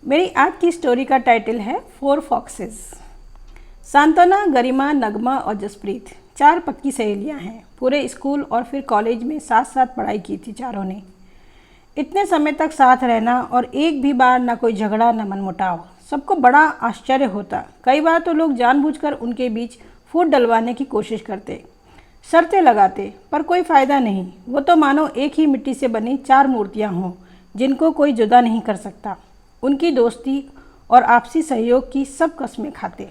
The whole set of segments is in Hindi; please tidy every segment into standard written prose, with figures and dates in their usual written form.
मेरी आज की स्टोरी का टाइटल है 4 फॉक्सेस। सांत्वना, गरिमा, नगमा और जसप्रीत 4 पक्की सहेलियां हैं। पूरे स्कूल और फिर कॉलेज में साथ साथ पढ़ाई की थी चारों ने। इतने समय तक साथ रहना और एक भी बार ना कोई झगड़ा ना मनमुटाव, सबको बड़ा आश्चर्य होता। कई बार तो लोग जानबूझकर उनके बीच फूट डलवाने की कोशिश करते, शर्तें लगाते, पर कोई फ़ायदा नहीं। वो तो मानो एक ही मिट्टी से बनी 4 मूर्तियां हों जिनको कोई जुदा नहीं कर सकता। उनकी दोस्ती और आपसी सहयोग की सब कस्में खाते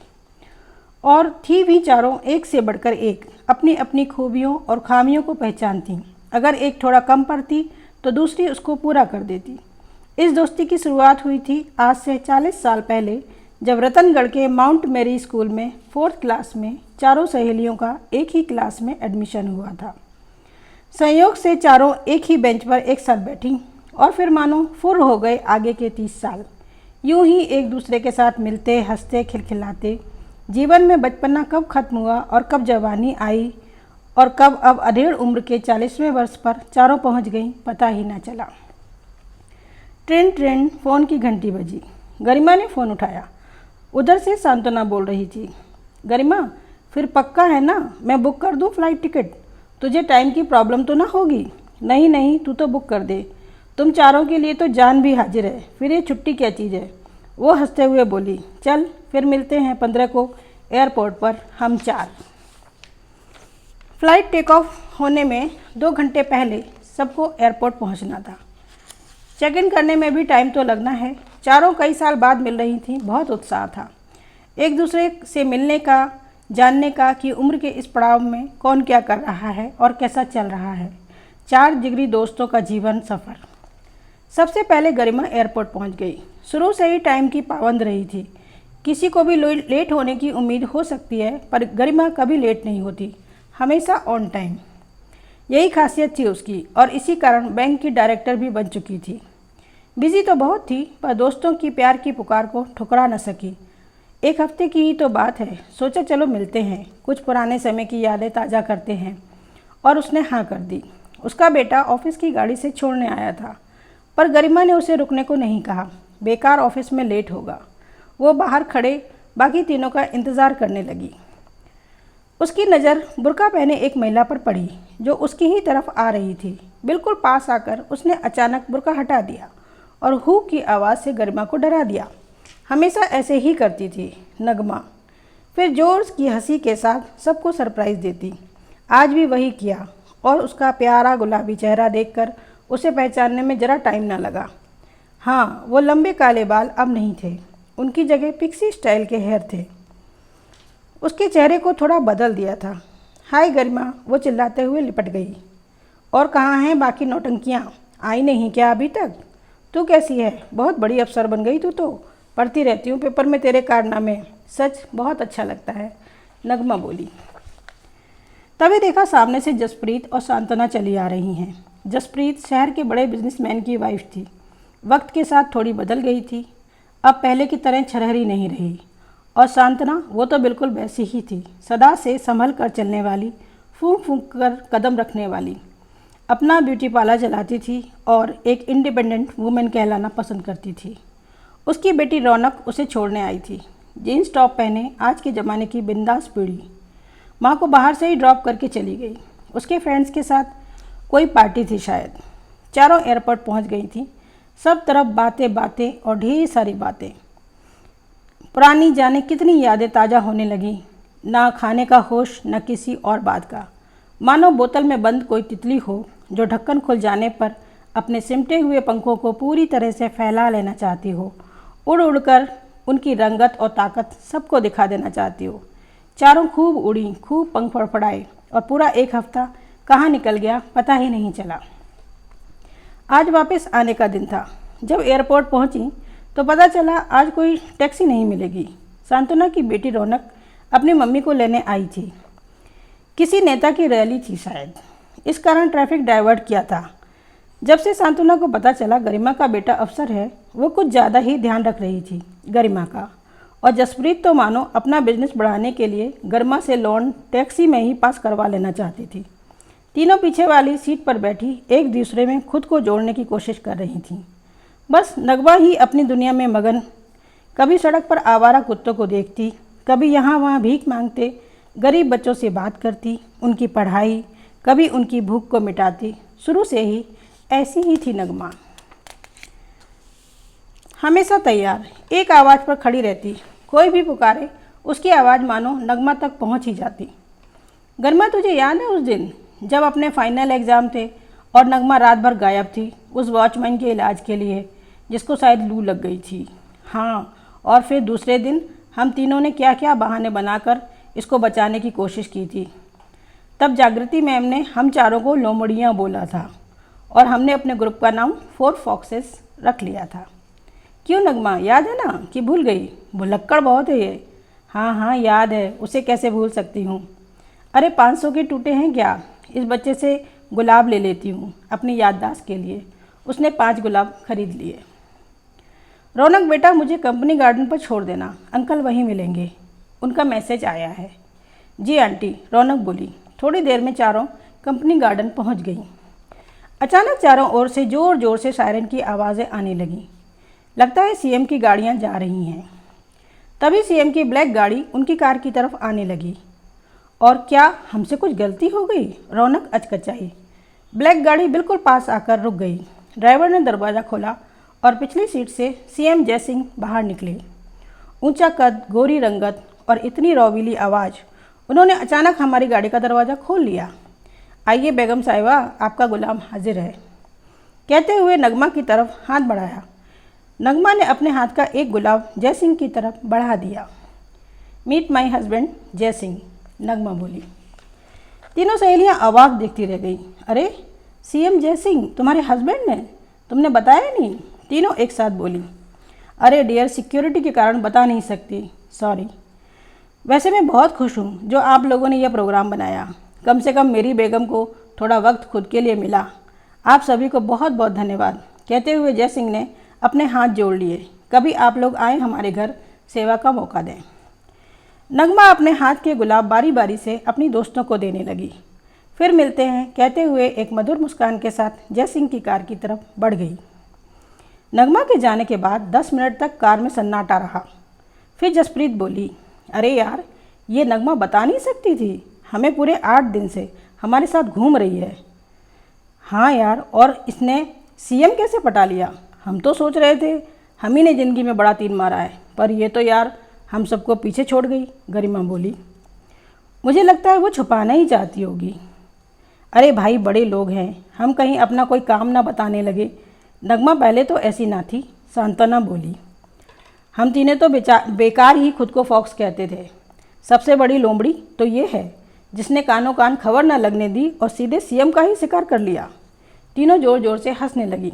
और थी भी चारों एक से बढ़कर एक। अपनी अपनी खूबियों और खामियों को पहचानती। अगर एक थोड़ा कम पड़ती तो दूसरी उसको पूरा कर देती। इस दोस्ती की शुरुआत हुई थी आज से 40 साल पहले, जब रतनगढ़ के माउंट मेरी स्कूल में 4th क्लास में चारों सहेलियों का एक ही क्लास में एडमिशन हुआ था। संयोग से चारों एक ही बेंच पर एक साथ बैठी और फिर मानो फुर हो गए आगे के 30 साल। यूं ही एक दूसरे के साथ मिलते, हंसते, खिलखिलाते। जीवन में बचपना कब खत्म हुआ और कब जवानी आई और कब अब अधेड़ उम्र के 40वें वर्ष पर चारों पहुंच गईं, पता ही ना चला। ट्रेन ट्रेन फ़ोन की घंटी बजी। गरिमा ने फ़ोन उठाया। उधर से सांत्वना बोल रही थी। गरिमा, फिर पक्का है ना, मैं बुक कर दूं फ्लाइट टिकट? तुझे टाइम की प्रॉब्लम तो ना होगी? नहीं नहीं, तू तो बुक कर दे। तुम चारों के लिए तो जान भी हाजिर है, फिर ये छुट्टी क्या चीज़ है? वो हंसते हुए बोली। चल फिर मिलते हैं 15 को एयरपोर्ट पर, हम 4। फ्लाइट टेक ऑफ होने में 2 घंटे पहले सबको एयरपोर्ट पहुंचना था। चेक इन करने में भी टाइम तो लगना है। चारों कई साल बाद मिल रही थीं, बहुत उत्साह था एक दूसरे से मिलने का, जानने का कि उम्र के इस पड़ाव में कौन क्या कर रहा है और कैसा चल रहा है। 4 जिगरी दोस्तों का जीवन सफ़र। सबसे पहले गरिमा एयरपोर्ट पहुंच गई। शुरू से ही टाइम की पाबंद रही थी। किसी को भी लेट होने की उम्मीद हो सकती है, पर गरिमा कभी लेट नहीं होती, हमेशा ऑन टाइम। यही खासियत थी उसकी और इसी कारण बैंक की डायरेक्टर भी बन चुकी थी। बिजी तो बहुत थी, पर दोस्तों की प्यार की पुकार को ठुकरा न सकी। एक हफ्ते की ही तो बात है, सोचा चलो मिलते हैं, कुछ पुराने समय की यादें ताज़ा करते हैं। और उसने हाँ कर दी। उसका बेटा ऑफिस की गाड़ी से छोड़ने आया था, पर गरिमा ने उसे रुकने को नहीं कहा। बेकार ऑफिस में लेट होगा। वो बाहर खड़े बाकी तीनों का इंतज़ार करने लगी। उसकी नज़र बुर्का पहने एक महिला पर पड़ी जो उसकी ही तरफ आ रही थी। बिल्कुल पास आकर उसने अचानक बुर्का हटा दिया और हू की आवाज़ से गरिमा को डरा दिया। हमेशा ऐसे ही करती थी नगमा, फिर जोर की हंसी के साथ सबको सरप्राइज़ देती। आज भी वही किया और उसका प्यारा गुलाबी चेहरा देखकर उसे पहचानने में ज़रा टाइम ना लगा। हाँ, वो लंबे काले बाल अब नहीं थे, उनकी जगह पिक्सी स्टाइल के हेयर थे। उसके चेहरे को थोड़ा बदल दिया था। हाय गरिमा, वो चिल्लाते हुए लिपट गई। और कहाँ हैं बाकी नौटंकियाँ? आई नहीं क्या अभी तक? तू कैसी है? बहुत बड़ी अफसर बन गई तू तो। पढ़ती रहती हूँ पेपर में तेरे कारनामे, सच बहुत अच्छा लगता है, नगमा बोली। तभी देखा सामने से जसप्रीत और सांत्वना चली आ रही हैं। जसप्रीत शहर के बड़े बिजनेसमैन की वाइफ थी। वक्त के साथ थोड़ी बदल गई थी, अब पहले की तरह छरहरी नहीं रही। और सांत्वना, वो तो बिल्कुल वैसी ही थी, सदा से संभल कर चलने वाली, फूंक फूंक कर कदम रखने वाली। अपना ब्यूटी पार्लर चलाती थी और एक इंडिपेंडेंट वुमेन कहलाना पसंद करती थी। उसकी बेटी रौनक उसे छोड़ने आई थी। जीन्स टॉप पहने आज के ज़माने की बिंदास पीढ़ी। माँ को बाहर से ही ड्रॉप करके चली गई। उसके फ्रेंड्स के साथ कोई पार्टी थी शायद। चारों एयरपोर्ट पहुंच गई थी। सब तरफ बातें बातें और ढेर सारी बातें। पुरानी जाने कितनी यादें ताज़ा होने लगी। ना खाने का होश, न किसी और बात का। मानो बोतल में बंद कोई तितली हो जो ढक्कन खुल जाने पर अपने सिमटे हुए पंखों को पूरी तरह से फैला लेना चाहती हो। उड़ उड़कर उनकी रंगत और ताकत सबको दिखा देना चाहती हो। चारों खूब उड़ी, खूब पंख फड़फड़ाए और पूरा एक हफ्ता कहाँ निकल गया पता ही नहीं चला। आज वापस आने का दिन था। जब एयरपोर्ट पहुंची तो पता चला आज कोई टैक्सी नहीं मिलेगी। सांत्वना की बेटी रौनक अपनी मम्मी को लेने आई थी। किसी नेता की रैली थी शायद, इस कारण ट्रैफिक डाइवर्ट किया था। जब से सांत्वना को पता चला गरिमा का बेटा अफसर है, वो कुछ ज़्यादा ही ध्यान रख रही थी गरिमा का। और जसप्रीत तो मानो अपना बिजनेस बढ़ाने के लिए गरिमा से लोन टैक्सी में ही पास करवा लेना चाहती थी। तीनों पीछे वाली सीट पर बैठी एक दूसरे में खुद को जोड़ने की कोशिश कर रही थीं। बस नगमा ही अपनी दुनिया में मगन, कभी सड़क पर आवारा कुत्तों को देखती, कभी यहाँ वहाँ भीख मांगते गरीब बच्चों से बात करती, उनकी पढ़ाई, कभी उनकी भूख को मिटाती। शुरू से ही ऐसी ही थी नगमा, हमेशा तैयार, एक आवाज़ पर खड़ी रहती। कोई भी पुकारे उसकी आवाज़ मानो नगमा तक पहुंच ही जाती। गरिमा, तुझे याद है उस दिन जब अपने फाइनल एग्ज़ाम थे और नगमा रात भर गायब थी उस वॉचमैन के इलाज के लिए, जिसको शायद लू लग गई थी। हाँ, और फिर दूसरे दिन हम तीनों ने क्या क्या बहाने बनाकर इसको बचाने की कोशिश की थी। तब जागृति मैम ने हम चारों को लोमड़ियाँ बोला था और हमने अपने ग्रुप का नाम 4 फॉक्सेस रख लिया था। क्यों नगमा, याद है ना कि भूल गई? भुलक्कड़ बहुत है ये। हाँ हाँ याद है, उसे कैसे भूल सकती हूँ। अरे 500 के टूटे हैं क्या? इस बच्चे से गुलाब ले लेती हूँ अपनी याददाश्त के लिए। उसने 5 गुलाब खरीद लिए। रौनक बेटा, मुझे कंपनी गार्डन पर छोड़ देना, अंकल वहीं मिलेंगे। उनका मैसेज आया है। जी आंटी, रौनक बोली। थोड़ी देर में चारों कंपनी गार्डन पहुँच गईं। अचानक चारों ओर से ज़ोर ज़ोर से सायरन की आवाज़ें आने लगीं। लगता है सीएम की गाड़ियाँ जा रही हैं। तभी सीएम की ब्लैक गाड़ी उनकी कार की तरफ आने लगी। और क्या हमसे कुछ गलती हो गई? रौनक अचकचाई। ब्लैक गाड़ी बिल्कुल पास आकर रुक गई। ड्राइवर ने दरवाज़ा खोला और पिछली सीट से सीएम जयसिंह बाहर निकले। ऊंचा कद, गोरी रंगत और इतनी रौवीली आवाज़। उन्होंने अचानक हमारी गाड़ी का दरवाज़ा खोल लिया। आइए बेगम साहिबा, आपका गुलाम हाजिर है, कहते हुए नगमा की तरफ हाथ बढ़ाया। नगमा ने अपने हाथ का एक गुलाब जयसिंह की तरफ बढ़ा दिया। मीट माई हस्बैंड जयसिंह, नगमा बोली। तीनों सहेलियां अवाक देखती रह गई। अरे सीएम जयसिंह तुम्हारे हस्बैंड ने? तुमने बताया नहीं? तीनों एक साथ बोली। अरे डियर, सिक्योरिटी के कारण बता नहीं सकती, सॉरी। वैसे मैं बहुत खुश हूँ जो आप लोगों ने यह प्रोग्राम बनाया। कम से कम मेरी बेगम को थोड़ा वक्त खुद के लिए मिला। आप सभी को बहुत बहुत धन्यवाद, कहते हुए जयसिंह ने अपने हाथ जोड़ लिए। कभी आप लोग आए हमारे घर, सेवा का मौका दें। नगमा अपने हाथ के गुलाब बारी बारी से अपनी दोस्तों को देने लगी। फिर मिलते हैं, कहते हुए एक मधुर मुस्कान के साथ जयसिंह की कार की तरफ बढ़ गई। नगमा के जाने के बाद 10 मिनट तक कार में सन्नाटा रहा। फिर जसप्रीत बोली, अरे यार, ये नगमा बता नहीं सकती थी, हमें पूरे 8 दिन से हमारे साथ घूम रही है। हाँ यार, और इसने सीएम कैसे पटा लिया? हम तो सोच रहे थे हम ही ने ज़िंदगी में बड़ा तीर मारा है, पर ये तो यार हम सबको पीछे छोड़ गई, गरिमा बोली। मुझे लगता है वो छुपाना ही चाहती होगी। अरे भाई, बड़े लोग हैं, हम कहीं अपना कोई काम ना बताने लगे। नगमा पहले तो ऐसी ना थी, सांत्वना बोली। हम तीनों तो बेकार ही खुद को फॉक्स कहते थे। सबसे बड़ी लोमड़ी तो ये है जिसने कानों कान खबर न लगने दी और सीधे सीएम का ही शिकार कर लिया। तीनों ज़ोर ज़ोर से हंसने लगी।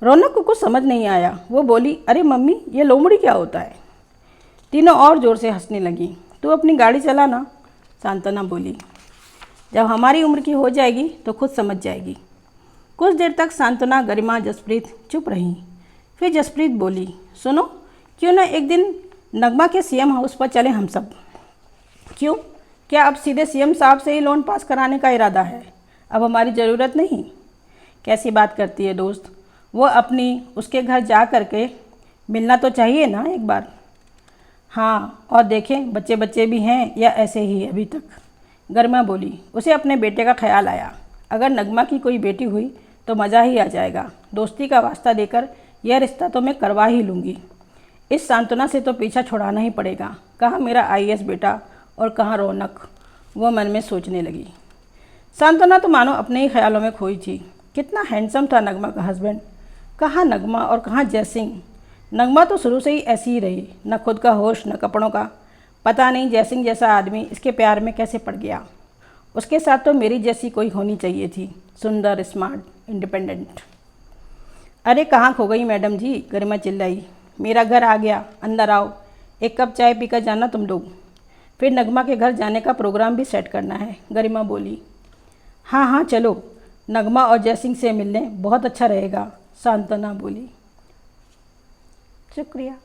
रौनक को कुछ समझ नहीं आया। वो बोली, अरे मम्मी, ये लोमड़ी क्या होता है? तीनों और ज़ोर से हंसने लगी। तू अपनी गाड़ी चलाना, सांत्वना बोली। जब हमारी उम्र की हो जाएगी तो खुद समझ जाएगी। कुछ देर तक सांत्वना, गरिमा, जसप्रीत चुप रहीं। फिर जसप्रीत बोली, सुनो, क्यों ना एक दिन नगमा के सीएम हाउस पर चलें हम सब? क्यों? क्या अब सीधे सीएम साहब से ही लोन पास कराने का इरादा है? अब हमारी ज़रूरत नहीं? कैसी बात करती है दोस्त, वो अपनी उसके घर जा कर के मिलना तो चाहिए ना एक बार। हाँ, और देखें बच्चे बच्चे भी हैं या ऐसे ही अभी तक, गरिमा बोली। उसे अपने बेटे का ख्याल आया। अगर नगमा की कोई बेटी हुई तो मज़ा ही आ जाएगा। दोस्ती का वास्ता देकर यह रिश्ता तो मैं करवा ही लूँगी। इस सांत्वना से तो पीछा छुड़ाना ही पड़ेगा। कहाँ मेरा आईएएस बेटा और कहाँ रौनक, वो मन में सोचने लगी। सांत्वना तो मानो अपने ही ख्यालों में खोई थी। कितना हैंडसम था नगमा का हस्बैंड। कहाँ नगमा और कहाँ जयसिंह। नगमा तो शुरू से ही ऐसी ही रही, न खुद का होश न कपड़ों का। पता नहीं जयसिंह जैसा आदमी इसके प्यार में कैसे पड़ गया। उसके साथ तो मेरी जैसी कोई होनी चाहिए थी, सुंदर, स्मार्ट, इंडिपेंडेंट। अरे कहाँ खो गई मैडम जी, गरिमा चिल्लाई। मेरा घर आ गया, अंदर आओ, एक कप चाय पीकर जाना तुम लोग। फिर नगमा के घर जाने का प्रोग्राम भी सेट करना है, गरिमा बोली। हाँ हाँ चलो, नगमा और जयसिंह से मिलने बहुत अच्छा रहेगा, सांत्वना बोली। शुक्रिया।